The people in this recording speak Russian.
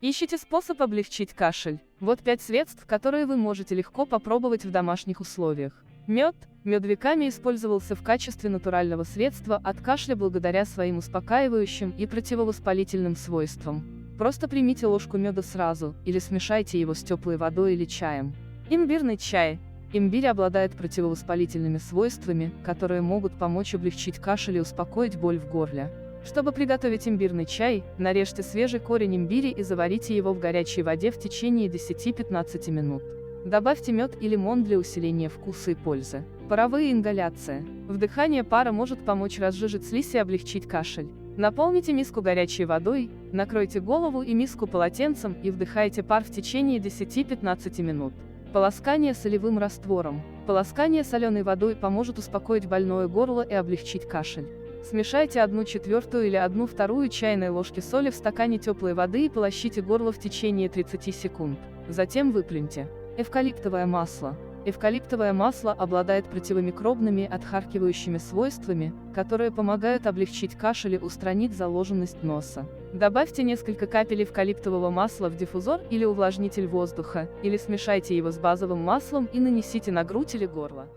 Ищите способ облегчить кашель. Вот 5 средств, которые вы можете легко попробовать в домашних условиях. Мед. Мед веками использовался в качестве натурального средства от кашля благодаря своим успокаивающим и противовоспалительным свойствам. Просто примите ложку меда сразу, или смешайте его с теплой водой или чаем. Имбирный чай. Имбирь обладает противовоспалительными свойствами, которые могут помочь облегчить кашель и успокоить боль в горле. Чтобы приготовить имбирный чай, нарежьте свежий корень имбиря и заварите его в горячей воде в течение 10-15 минут. Добавьте мед и лимон для усиления вкуса и пользы. Паровые ингаляции. Вдыхание пара может помочь разжижить слизь и облегчить кашель. Наполните миску горячей водой, накройте голову и миску полотенцем и вдыхайте пар в течение 10-15 минут. Полоскание солевым раствором. Полоскание соленой водой поможет успокоить больное горло и облегчить кашель. Смешайте 1/4 или 1/2 чайной ложки соли в стакане теплой воды и полощите горло в течение 30 секунд. Затем выплюньте. Эвкалиптовое масло. Эвкалиптовое масло обладает противомикробными отхаркивающими свойствами, которые помогают облегчить кашель и устранить заложенность носа. Добавьте несколько капель эвкалиптового масла в диффузор или увлажнитель воздуха, или смешайте его с базовым маслом и нанесите на грудь или горло.